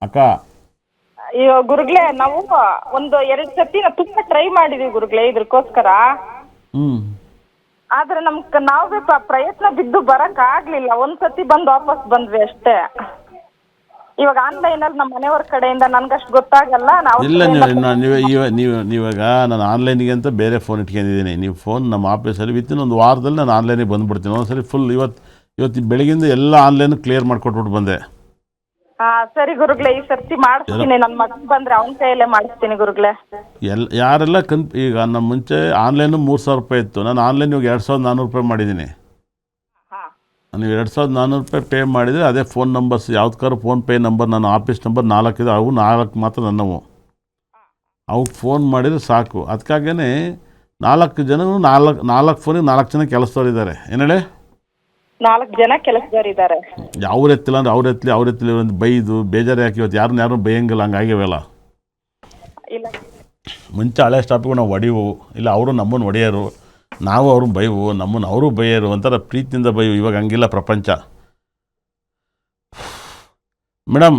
ಅಕ್ಕ. ಅಯ್ಯೋ ಗುರುಗಳೇ, ನಾವು ಒಂದು 2 ಸತಿ ತುಂಬಾ ಟ್ರೈ ಮಾಡಿದೀವಿ ಗುರುಗಳೇ ಇದಕ್ಕೋಸ್ಕರ. ಆದ್ರೆ ನಾವೇ ಪ್ರಯತ್ನ ಬಿದ್ದು ಬರಕ್ ಆಗ್ಲಿಲ್ಲ. ಒಂದ್ ಸತಿ ಬಂದು ವಾಪಸ್ ಬಂದ್ವಿ ಅಷ್ಟೇ. ಇವಾಗ ಆನ್ಲೈನ್ ಅಲ್ಲಿ ನಮ್ಮ ಮನೆಯವ್ರ ಕಡೆಯಿಂದ ನನ್ಗಷ್ಟು ಗೊತ್ತಾಗಲ್ಲ. ಇಲ್ಲ, ನೀವಾಗ ನಾನು ಆನ್ಲೈನಿಗೆ ಅಂತ ಬೇರೆ ಫೋನ್ ಇಟ್ಕೊಂಡಿದ್ದೀನಿ. ನೀವು ಫೋನ್ ನಮ್ಮ ಆಫೀಸಲ್ಲಿ ವಿತಿನ್ ಒಂದು ವಾರದಲ್ಲಿ ನಾನು ಆನ್ಲೈನಿಗೆ ಬಂದುಬಿಡ್ತೀನಿ. ಒಂದ್ಸರಿ ಫುಲ್ ಇವತ್ತು ಬೆಳಗಿಂದ ಎಲ್ಲ ಆನ್ಲೈನ್ ಕ್ಲಿಯರ್ ಮಾಡಿಕೊಟ್ಬಿಟ್ಟು ಬಂದೆ. ಸರಿ ಗುರುಗಳೇ, ಈ ಸರ್ತಿ ಮಾಡಿಸ್ತೀನಿ. ನನ್ನ ಮಗ ಬಂದ್ರೆ ಅವನ ಕೈಯಲ್ಲೇ ಮಾಡಿಸ್ತೀನಿ ಗುರುಗಳೇ. ಯಾರೆಲ್ಲ ಈಗ ನಮ್ಮ ಮುಂಚೆ ಆನ್ಲೈನು 3,000 ರೂಪಾಯಿ ಇತ್ತು. ನಾನು ಆನ್ಲೈನ್ ಇವಾಗ 2,400 ರೂಪಾಯಿ ಮಾಡಿದ್ದೀನಿ. ನೀವು 2,400 ರೂಪಾಯಿ ಪೇ ಮಾಡಿದರೆ ಅದೇ ಫೋನ್ ನಂಬರ್ಸ್ ಯಾವ್ದಕ್ಕಾದ್ರು ಫೋನ್ಪೇ ನಂಬರ್, ನನ್ನ ಆಫೀಸ್ ನಂಬರ್ 4 ಇದೆ. ಅವು 4 ಮಾತ್ರ ನನ್ನವು. ಅವಕ್ಕೆ ಫೋನ್ ಮಾಡಿದರೆ ಸಾಕು. ಅದಕ್ಕಾಗೇ 4 ಜನ 4 ಫೋನಿಗೆ 4 ಜನ ಕೆಲಸದವರಿದ್ದಾರೆ. ಏನು ಹೇಳಿ, 4 ಜನ ಕೆಲಸದವರಿದ್ದಾರೆ. ಅವ್ರು ಎತ್ತಿಲ್ಲ ಅಂದ್ರೆ ಅವ್ರು ಎತ್ತಲಿ ಒಂದು ಬೈದು ಬೇಜಾರು ಯಾಕೆ. ಇವತ್ತು ಯಾರು ಬೈಯಂಗಿಲ್ಲ, ಹಂಗಾಗಿವೆಲ್ಲ. ಇಲ್ಲ, ಮುಂಚೆ ಹಳೆ ಸ್ಟಾಪಿಗೆ ನಾವು ಹೊಡಿವು, ಇಲ್ಲ ಅವರು ನಮ್ಮನ್ನು ಹೊಡೆಯೋರು, ನಾವು ಅವ್ರನ್ನ ಬೈವು, ನಮ್ಮನ್ನು ಅವರು ಬೈಯೋರು, ಒಂಥರ ಪ್ರೀತಿಯಿಂದ ಬೈವು. ಇವಾಗ ಹಂಗಿಲ್ಲ ಪ್ರಪಂಚ. ಮೇಡಮ್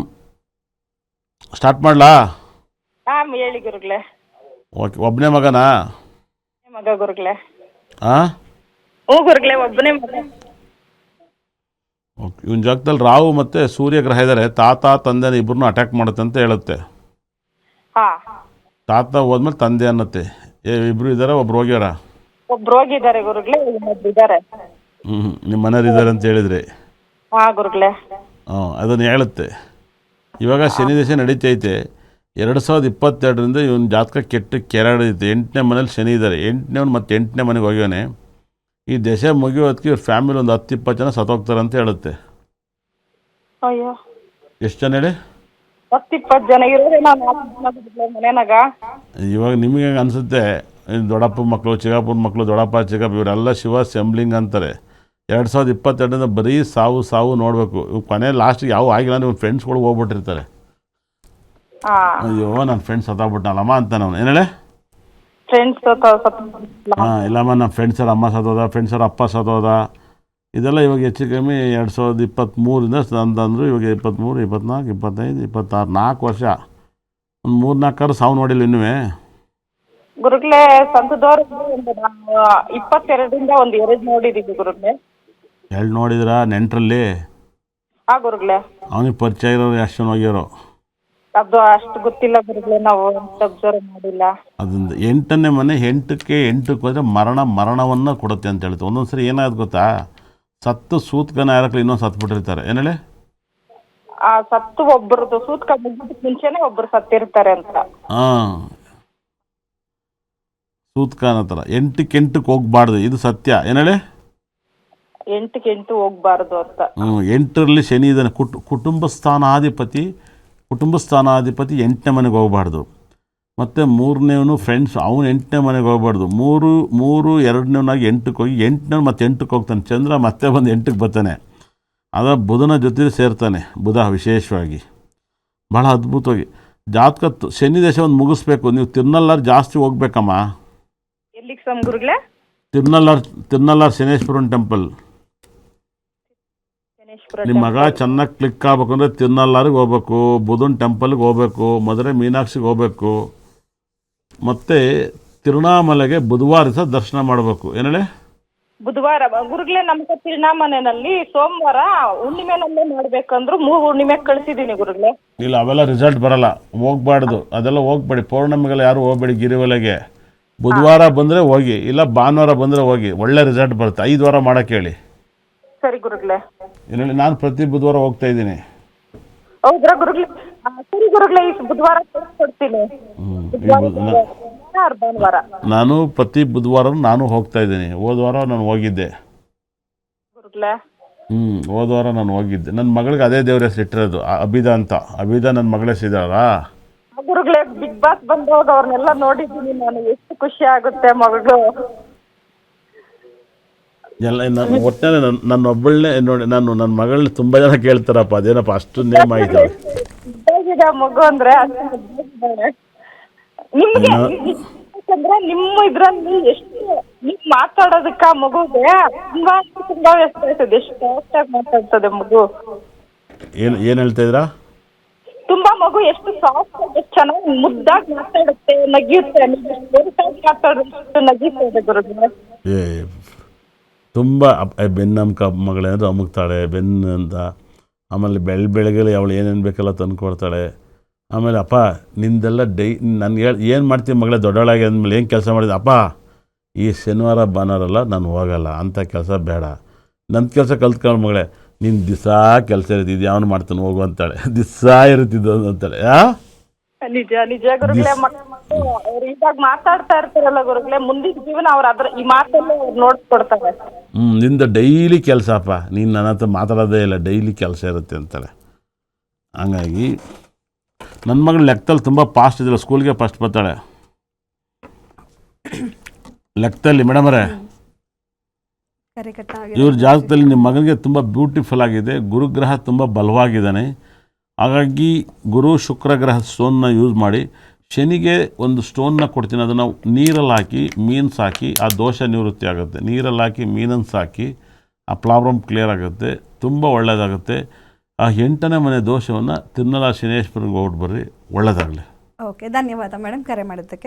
ಸ್ಟಾರ್ಟ್ ಮಾಡಲಾ? ಹೇಳಿ ಗುರುಗಳೇ. ಓಕೆ. ಒಬ್ಬನೇ ಮಗನಾ? ಮಗ ಗುರುಗಳೇ. ಗುರುಗಳೇ, ಒಬ್ಬನೇ ಮಗ. ಓಕೆ. ಇವನ ಜಾಗದಲ್ಲಿ ರಾಹು ಮತ್ತು ಸೂರ್ಯ ಗ್ರಹ ಇದ್ದಾರೆ. ತಾತ ತಂದೆನ ಇಬ್ಬರನ್ನೂ ಅಟ್ಯಾಕ್ ಮಾಡುತ್ತೆ ಅಂತ ಹೇಳುತ್ತೆ. ತಾತ ಹೋದ್ಮೇಲೆ ತಂದೆ ಅನ್ನತ್ತೆ. ಇಬ್ಬರು ಇದ್ದಾರೆ, ಒಬ್ರು ಹೋಗ್ಯಾರ? ಒಬ್ರು ಹೋಗಿದ್ದಾರೆ ಗುರುಗಳೇ, ಇದ್ದಾರೆ. ನಿಮ್ಮ ಮನೆಯವ್ರು ಇದ್ದಾರೆ ಅಂತ ಹೇಳಿದ್ರಿ. ಗುರುಗಳೇ. ಅದನ್ನು ಹೇಳುತ್ತೆ. ಇವಾಗ ಶನಿ ದಶೆ ನಡೀತೈತೆ. 2022ರಿಂದ ಇವನ ಜಾತಕ ಕೆಟ್ಟು ಕೆರಡೈತೆ. 8ನೇ ಮನೇಲಿ ಶನಿ ಇದ್ದಾರೆ. 8ನೇವನು ಮತ್ತು 8ನೇ ಮನೆಗೆ ಹೋಗ್ಯಾನೆ. ಈ ದಶೆ ಮುಗಿಯೋದಕ್ಕೆ ಇವ್ರ ಫ್ಯಾಮಿಲಿ ಒಂದು 10-20 ಜನ ಸತ್ತೋಗ್ತಾರೆ ಅಂತ ಹೇಳುತ್ತೆ. ಅಯ್ಯೋ, ಎಷ್ಟು ಜನ ಹೇಳಿ? 10-20 ಜನ ಇರೋದೇ ಮನೆಯಾಗ. ಇವಾಗ ನಿಮಗೆ ಅನಿಸುತ್ತೆ ದೊಡ್ಡಪ್ಪ ಮಕ್ಕಳು, ಚಿಕ್ಕಪ್ಪನ ಮಕ್ಕಳು, ದೊಡ್ಡಪ್ಪ ಚಿಕ್ಕಪ್ಪ ಇವರೆಲ್ಲ ಶಿವ ಸೆಂಬ್ಲಿಂಗ್ ಅಂತಾರೆ. 2022ರಿಂದ ಬರೀ ಸಾವು ನೋಡಬೇಕು. ಇವ್ ಕೊನೆ ಲಾಸ್ಟಿಗೆ ಯಾವ ಆಗಿಲ್ಲ. ನಿಮ್ಮ ಫ್ರೆಂಡ್ಸ್ಗಳು ಹೋಗ್ಬಿಟ್ಟಿರ್ತಾರೆ. ಅಯ್ಯೋ ನನ್ನ ಫ್ರೆಂಡ್ಸ್ ಸತ್ತಾಗ್ಬಿಟ್ನಲ್ಲಮ್ಮ ಅಂತ ನಾವು. ಏನು ಹೇಳಿ? ಇಲ್ಲಮ್ಮ ನಮ್ಮ ಫ್ರೆಂಡ್ಸರ ಅಮ್ಮ ಸತ್ತೋದ, ಫ್ರೆಂಡ್ಸರ ಅಪ್ಪ ಸತ್ತೋದ. ಇದೆಲ್ಲ ಇವಾಗ ಹೆಚ್ಚು ಕಮ್ಮಿ 2023ರಿಂದ ಅಂತಂದ್ರು. ಇವಾಗ 23, 24, 25, 26, 4 ವರ್ಷ. ಒಂದು 3-4 ಸಾವು ನೋಡಿಲ್ಲ ಇನ್ನೂ ಗುರುಗಳೇ. ಸಂತದವ್ರು 22ರಿಂದ ಒಂದು 2 ನೋಡಿದೀವಿ ಗುರುಗಳೇ. 2 ನೋಡಿದ್ರಾ ನೆಂಟ್ರಲ್ಲಿ? ಗುರುಗಳೇ. ಅವನಿಗೆ ಪರಿಚಯ ಇರೋರು ಎಷ್ಟು ಜನ ಹೋಗ್ಯಾರೋ? ಅದು ಅಷ್ಟು ಗೊತ್ತಿಲ್ಲ ಗುರುಗಳೇ, ನಾವು ಅಬ್ಸರ್ವ್ ಮಾಡಿಲ್ಲ. ಅದರಿಂದ 8ನೇ ಮನೆ 8ಕ್ಕೆ ಹೋದರೆ ಮರಣವನ್ನು ಕೊಡುತ್ತೆ ಅಂತ ಹೇಳ್ತಾರೆ. ಒಂದೊಂದ್ಸರಿ ಏನಾದ್ರು ಗೊತ್ತಾ, ಸತ್ತು ಸೂತ್ಕನ ಯಾರಕ್ಲಿ ಇನ್ನೊಂದು ಸತ್ಬಿಟ್ಟಿರ್ತಾರೆ. ಏನು ಹೇಳಿ? ಸತ್ತು ಒಬ್ಬರದು ಸೂತ್ಕ ಮುಗಿದಕ್ಕೆ ಮುಂಚೆನೆ ಒಬ್ಬರು ಸತ್ತಿರ್ತಾರೆ ಅಂತ. ಸೂತ್ಕ ಅನ್ನೋ ಥರ 8ಕ್ಕೆ ಹೋಗ್ಬಾರ್ದು, ಇದು ಸತ್ಯ. ಏನು ಹೇಳಿ? 8ಕ್ಕೆ ಹೋಗ್ಬಾರ್ದು ಅಂತ. 8ರಲ್ಲಿ ಶನಿ ಇದ್ದಾನೆ. ಕುಟುಂಬ ಸ್ಥಾನಾಧಿಪತಿ 8ನೇ ಮನೆಗೆ ಹೋಗ್ಬಾರ್ದು. ಮತ್ತು 3ನೇವನು ಫ್ರೆಂಡ್ಸ್, ಅವನು 8ನೇ ಮನೆಗೆ ಹೋಗ್ಬಾರ್ದು. 3 2ನೇವನಾಗಿ 8ಕ್ಕೆ ಹೋಗಿ 8ನೇವನು ಮತ್ತೆ 8ಕ್ಕೆ ಹೋಗ್ತಾನೆ. ಚಂದ್ರ ಮತ್ತೆ ಬಂದು 8ಕ್ಕೆ ಬರ್ತಾನೆ. ಅದ ಬುಧನ ಜೊತೆ ಸೇರ್ತಾನೆ. ಬುಧ ವಿಶೇಷವಾಗಿ ಭಾಳ ಅದ್ಭುತವಾಗಿ ಜಾತಕ ಶನಿ ದೇಶ ಒಂದು ಮುಗಿಸ್ಬೇಕು. ನೀವು ತಿರುನಲ್ಲಾರು ಜಾಸ್ತಿ ಹೋಗ್ಬೇಕಮ್ಮ. ಎಲ್ಲಿಗೆ ಗುರುಗಳೇ? ತಿರುನಲ್ಲಾರು ಶನೇಶ್ವರನ ಟೆಂಪಲ್. ನಿಮ್ಮ ಮಗ ಚೆನ್ನಾಗಿ ಕ್ಲಿಕ್ ಆಗ್ಬೇಕು ಅಂದರೆ ತಿರುನಲ್ಲಾರಿಗೆ ಹೋಗ್ಬೇಕು, ಬುಧನ ಟೆಂಪಲ್ಗೆ ಹೋಗ್ಬೇಕು, ಮಧುರೆ ಮೀನಾಕ್ಷಿಗೆ ಹೋಗ್ಬೇಕು, ಮತ್ತು ತಿರುಣಾಮಲೆಗೆ ಬುಧವಾರ ದಿವಸ ದರ್ಶನ ಮಾಡಬೇಕು. ಏನು ಹೇಳಿ? ಬುಧವಾರ ಗುರುಗಳೇ. ನಮ್ಮ ತಿರುಣಾಮಲೆಯಲ್ಲಿ ಸೋಮವಾರ ಹುಣ್ಣಿಮೆನಲ್ಲೇ ಮಾಡ್ಬೇಕಂದ್ರು 3 ಹುಣ್ಣಿಮೆ ಕಳಿಸಿದೀನಿ ಗುರುಗಳೇ. ಇಲ್ಲ, ಅವೆಲ್ಲ ರಿಸಲ್ಟ್ ಬರಲ್ಲ, ಹೋಗ್ಬಾರ್ದು. ಅದೆಲ್ಲ ಹೋಗ್ಬೇಡಿ. ಪೌರ್ಣಮಿಗೆಲ್ಲ ಯಾರು ಹೋಗ್ಬೇಡಿ ಗಿರಿವಲೆಗೆ. ಬುಧವಾರ ಬಂದರೆ ಹೋಗಿ, ಇಲ್ಲ ಭಾನುವಾರ ಬಂದರೆ ಹೋಗಿ, ಒಳ್ಳೆ ರಿಸಲ್ಟ್ ಬರುತ್ತೆ. 5 ವಾರ ಮಾಡೋಕ್ಕೆ ಹೇಳಿ. ಸರಿ ಗುರುಗಳೇ. ಏನೇಳಿ? ನಾನು ಪ್ರತಿ ಬುಧವಾರ ಹೋಗ್ತಾ ಇದ್ದೀನಿ. ಹೌದ್ರಾ ಗುರುಗಳೇ? ಸರಿ ಗುರುಗಳೇ, ಈ ಬುಧವಾರ ಕೊಡ್ತೀನಿ. ನಾನು ಪ್ರತಿ ಬುಧವಾರ ನಾನು ಹೋಗ್ತಾ ಇದ್ದೀನಿ. ಹೋದ ವಾರ ನಾನು ಹೋಗಿದ್ದೆ ಗುರುಗಳೇ. ಹೋದ ವಾರ ನಾನು ಹೋಗಿದ್ದೆ. ನನ್ನ ಮಗಳಿಗೆ ಅದೇ ದೇವ್ರ ಹೆಸರು ಇಟ್ಟಿರೋದು, ಅಭಿದಾ ಅಂತ. ಅಭಿದಾ ನನ್ನ ಮಗಳ ಹೆಸರಿದ್ದಾಳ ಗುರುಗಳೇ. ಬಿಗ್ ಬಾಸ್ ಬಂದವಾಗ ಅವ್ರನ್ನೆಲ್ಲ ನೋಡಿದ್ದೀನಿ ನಾನು. ಎಷ್ಟು ಖುಷಿ ಆಗುತ್ತೆ ಮಗಳು ಎಲ್ಲ. ನನ್ನ ಒಟ್ಟಿನಲ್ಲಿ ನನ್ನ ಒಬ್ಬಳನ್ನೇ ನೋಡಿ, ನನ್ನ ಮಗಳನ್ನ ತುಂಬ ಜನ ಕೇಳ್ತಾರಪ್ಪ, ಅದೇನಪ್ಪ ಅಷ್ಟು ನೇಮ್ ಆಗಿದ್ದಾವೆ ಮಗು ಅಂದ್ರೆ. ನಿಮ್ಗೆ ಯಾಕಂದ್ರೆ ನಿಮ್ಮ ಇದ್ರಲ್ಲಿ ಎಷ್ಟು ನೀವು ಮಾತಾಡೋದಕ್ಕ ಮಗುಗೆ ತುಂಬಾ ವ್ಯಸ್ತ ಆಯ್ತದೆ. ಎಷ್ಟು ಫಾಸ್ಟಾಗಿ ಮಾತಾಡ್ತದೆ ಮಗು. ಏನು ಹೇಳ್ತಾ ಇದ್ರಾ? ತುಂಬಾ ಮಗು ಎಷ್ಟು ಸಾಫ್ಟ್ ಆಗಿ ಎಷ್ಟು ಚೆನ್ನಾಗಿ ಮುದ್ದಾಗಿ ಮಾತಾಡುತ್ತೆ, ನಗಿಯುತ್ತೆ. ಮಾತಾಡೋಷ್ಟು ನಗಿಸ್ತದೆ ಗುರುಗಳೇ. ಏ ತುಂಬ ಬೆನ್ನಮ್ಕ ಮಗಳೇನಾದ್ರು ಅಮುಕ್ತಾಳೆ ಬೆನ್ನು ಅಂತ. ಆಮೇಲೆ ಬೆಳಗ್ಗೆ ಅವಳು ಏನೇನು ಬೇಕೆಲ್ಲ ತಂದು ಕೊಡ್ತಾಳೆ. ಆಮೇಲೆ ಅಪ್ಪ ನಿಂದೆಲ್ಲ ನನಗೆ ಏನು ಮಾಡ್ತೀನಿ ಮಗಳೇ ದೊಡ್ಡವಳಾಗಿ ಅಂದಮೇಲೆ ಏನು ಕೆಲಸ ಮಾಡಿದೆ ಅಪ್ಪ ಈ ಶನಿವಾರ ಭಾನುವಾರಲ್ಲ ನಾನು ಹೋಗಲ್ಲ ಅಂಥ ಕೆಲಸ ಬೇಡ, ನನ್ನ ಕೆಲಸ ಕಲ್ತ್ಕೊಳ್ಳೋ ಮಗಳೇ, ನಿನ್ನ ದಿವಸ ಕೆಲಸ ಇರ್ತಿದ್ದು ಯಾವನು ಮಾಡ್ತಾನೆ ಹೋಗು ಅಂತಾಳೆ, ದಿವಸ ಇರ್ತಿದ್ದು ಅಂತಾಳೆ. ನಿಜ ನಿಜ ಗುರುಗಳೇ. ಅವ್ರು ಇವಾಗ ಮಾತಾಡ್ತಾ ಇರ್ತಾರಲ್ಲ ಗುರುಗಳೇ, ಮುಂದಿನ ಜೀವನ ಅವ್ರು ಈ ಮಾತಲ್ಲೇ ನೋಡ್ಕೊಡ್ತಾರೆ. ನಿಂದ ಡೈಲಿ ಕೆಲಸ ಅಪ್ಪ, ನೀನು ನನ್ನ ಹತ್ರ ಮಾತಾಡೋದೇ ಇಲ್ಲ, ಡೈಲಿ ಕೆಲಸ ಇರುತ್ತೆ ಅಂತಾಳೆ. ಹಂಗಾಗಿ ನನ್ನ ಮಗಳು ಲೆಕ್ಕದಲ್ಲಿ ತುಂಬ ಫಾಸ್ಟ್ ಇದ್ದಿಲ್ಲ, ಸ್ಕೂಲ್ಗೆ ಫಸ್ಟ್ ಬರ್ತಾಳೆ ಲೆಕ್ಕದಲ್ಲಿ. ಮೇಡಮರೇ, ಇವ್ರ ಜಾತಕದಲ್ಲಿ ನಿಮ್ಮ ಮಗನಿಗೆ ತುಂಬ ಬ್ಯೂಟಿಫುಲ್ ಆಗಿದೆ, ಗುರುಗ್ರಹ ತುಂಬ ಬಲವಾಗಿದ್ದಾನೆ. ಹಾಗಾಗಿ ಗುರು ಶುಕ್ರ ಗ್ರಹ ಸ್ಟೋನ್ನ ಯೂಸ್ ಮಾಡಿ, ಶನಿಗೆ ಒಂದು ಸ್ಟೋನ್ನ ಕೊಡ್ತೀನಿ, ಅದನ್ನು ನೀರಲ್ಲಿ ಹಾಕಿ ಮೀನ್ಸ್ ಹಾಕಿ ಆ ದೋಷ ನಿವೃತ್ತಿ ಆಗುತ್ತೆ. ನೀರಲ್ಲಿ ಹಾಕಿ ಮೀನನ್ಸ್ ಹಾಕಿ ಆ ಪ್ರಾಬ್ಲಮ್ ಕ್ಲಿಯರ್ ಆಗುತ್ತೆ, ತುಂಬ ಒಳ್ಳೆಯದಾಗುತ್ತೆ. ಆ 8ನೇ ಮನೆ ದೋಷವನ್ನು ತಿರುಮಲ ಶನೇಶ್ವರಿಗೆ ಹೋಗ್ಬಿಟ್ಟು ಬರ್ರಿ, ಒಳ್ಳೆಯದಾಗಲಿ. ಓಕೆ, ಧನ್ಯವಾದ ಮೇಡಮ್ ಕರೆ ಮಾಡೋದಕ್ಕೆ.